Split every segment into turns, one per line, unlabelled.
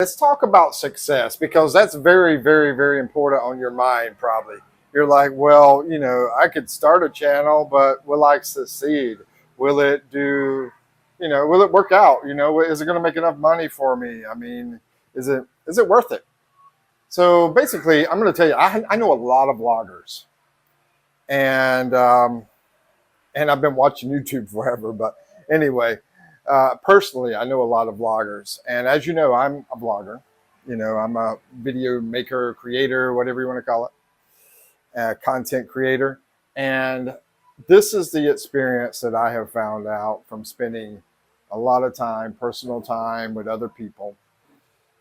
Let's talk about success, because that's very, very, very important on your mind. Probably you're like, well, I could start a channel, but will I succeed? Will it do, will it work out? Is it going to make enough money for me? I mean, is it worth it? So basically, I'm going to tell you, I know a lot of vloggers, and I've been watching YouTube forever. But anyway, personally, I know a lot of vloggers, and as you know, I'm a vlogger. I'm a video maker, creator, whatever you want to call it, content creator. And this is the experience that I have found out from spending a lot of time, personal time with other people,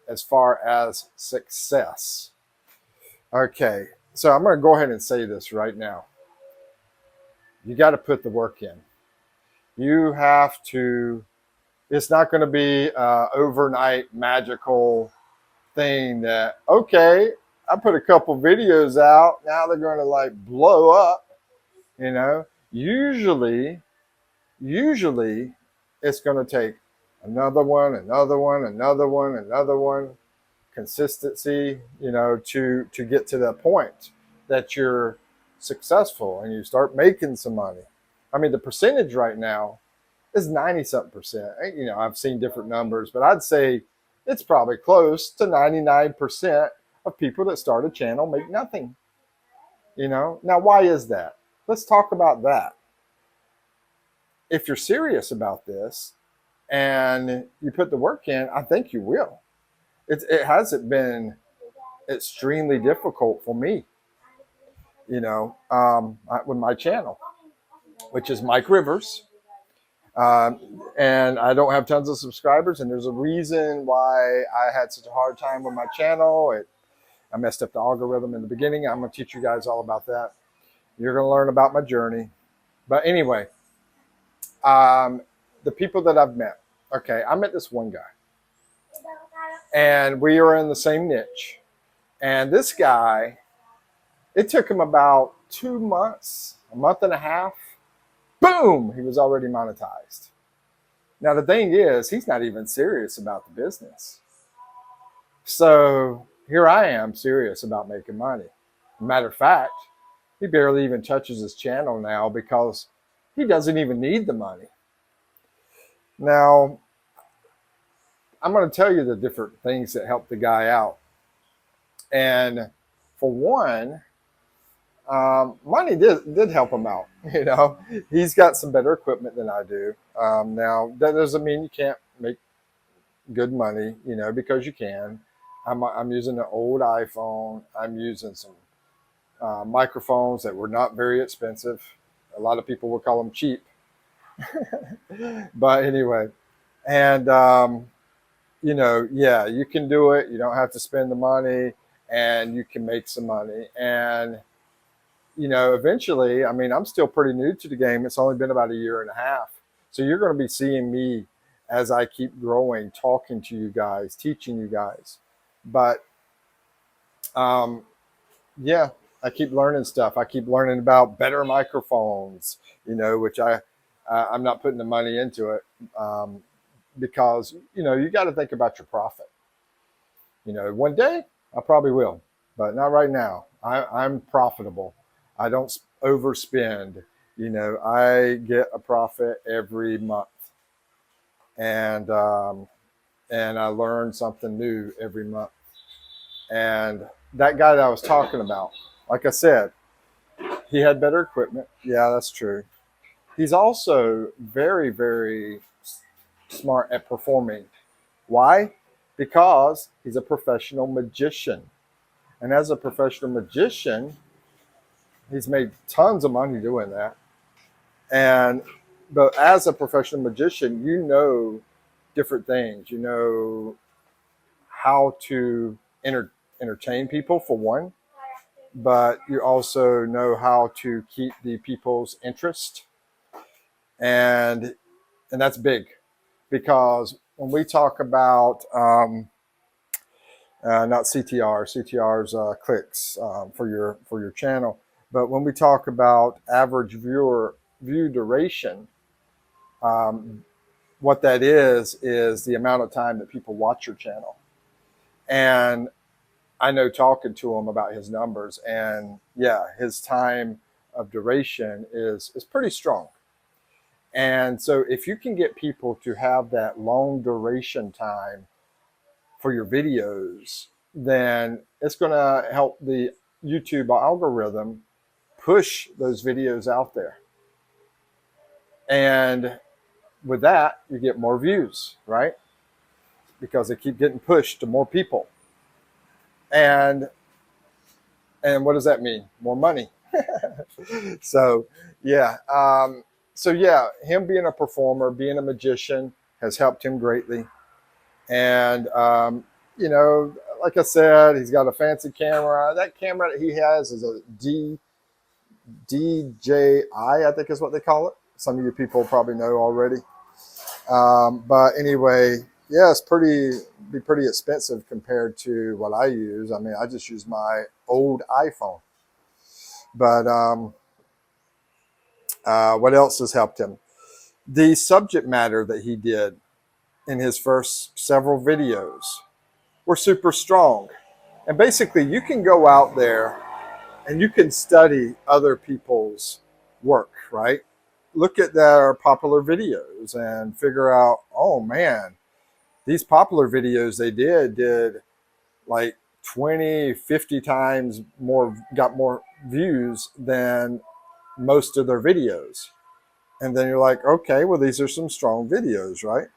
as far as success. Okay, so I'm going to go ahead and say this right now. You got to put the work in. You have to. It's not going to be an overnight magical thing that, okay, I put a couple videos out, now they're going to like blow up. Usually it's going to take another one, another one, consistency, to get to that point that you're successful and you start making some money. I mean, the percentage right now is 90-something%. I've seen different numbers, but I'd say it's probably close to 99% of people that start a channel make nothing. Now, why is that? Let's talk about that. If you're serious about this and you put the work in, I think you will. It hasn't been extremely difficult for me, with my channel, which is Mike Rivers. And I don't have tons of subscribers, and there's a reason why I had such a hard time with my channel. I messed up the algorithm in the beginning. I'm going to teach you guys all about that. You're going to learn about my journey. But anyway, the people that I've met. Okay, I met this one guy, and we are in the same niche. And this guy, it took him about 2 months, a month and a half. Boom, he was already monetized. Now, the thing is, he's not even serious about the business. So here I am, serious about making money. Matter of fact, he barely even touches his channel now because he doesn't even need the money. Now, I'm going to tell you the different things that help the guy out. And for one, money did help him out. He's got some better equipment than I do. Now, that doesn't mean you can't make good money, because you can. I'm using an old iPhone. I'm using some microphones that were not very expensive. A lot of people would call them cheap. But anyway, and, yeah, you can do it. You don't have to spend the money, and you can make some money. And eventually, I mean, I'm still pretty new to the game. It's only been about a year and a half. So you're going to be seeing me as I keep growing, talking to you guys, teaching you guys. But yeah, I keep learning stuff. I keep learning about better microphones, which I'm not putting the money into it, because, you got to think about your profit. One day I probably will, but not right now. I'm profitable. I don't overspend. I get a profit every month, and I learn something new every month. And that guy that I was talking about, like I said, he had better equipment. Yeah, that's true. He's also very, very smart at performing. Why? Because he's a professional magician. And as a professional magician, he's made tons of money doing that. But as a professional magician, different things. You know how to entertain people, for one, but you also know how to keep the people's interest. And that's big, because when we talk about not CTRs, clicks for your channel, but when we talk about average view duration, what that is the amount of time that people watch your channel. And I know talking to him about his numbers, and yeah, his time of duration is pretty strong. And so if you can get people to have that long duration time for your videos, then it's going to help the YouTube algorithm push those videos out there. And with that, you get more views, right? Because they keep getting pushed to more people. And what does that mean? More money. So yeah, him being a performer, being a magician has helped him greatly. And you know, like I said, he's got a fancy camera. That camera that he has is a DJI, I think is what they call it. Some of you people probably know already. But anyway, yeah, it's be pretty expensive compared to what I use. I mean, I just use my old iPhone. But what else has helped him? The subject matter that he did in his first several videos were super strong. And basically, you can go out there and you can study other people's work, right? Look at their popular videos and figure out, oh man, these popular videos they did like 20, 50 times more, got more views than most of their videos. And then you're like, okay, well, these are some strong videos, right?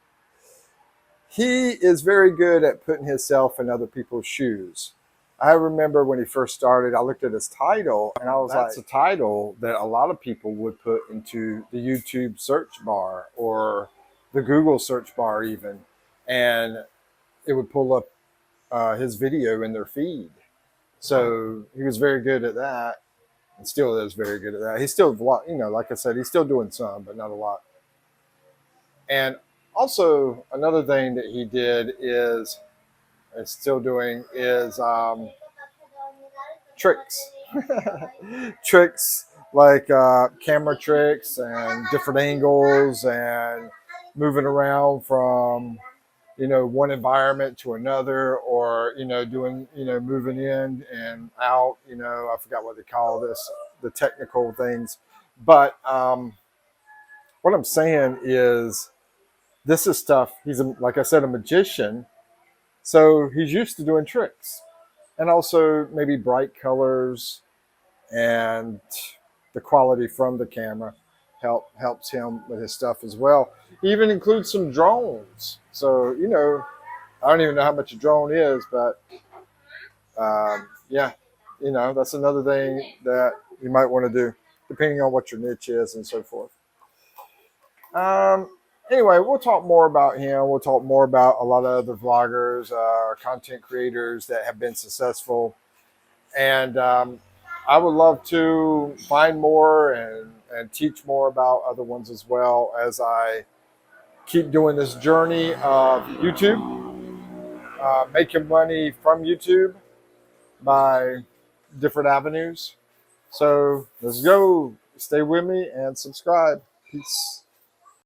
He is very good at putting himself in other people's shoes. I remember when he first started, I looked at his title and I was like, that's a title that a lot of people would put into the YouTube search bar or the Google search bar even. And it would pull up his video in their feed. So he was very good at that and still is very good at that. He's still, you know, like I said, he's still doing some, but not a lot. And also another thing that he did is still doing is tricks. Tricks like camera tricks and different angles and moving around from, you know, one environment to another, or, you know, doing, you know, moving in and out, you know, I forgot what they call this, the technical things. But what I'm saying is this is stuff, he's, like I said, a magician. So he's used to doing tricks, and also maybe bright colors and the quality from the camera helps him with his stuff as well. He even includes some drones. So, you know, I don't even know how much a drone is, but yeah, you know, that's another thing that you might want to do, depending on what your niche is and so forth. Anyway, we'll talk more about him. We'll talk more about a lot of other vloggers, content creators that have been successful. And I would love to find more and teach more about other ones as well, as I keep doing this journey of YouTube, making money from YouTube by different avenues. So let's go. Stay with me and subscribe. Peace.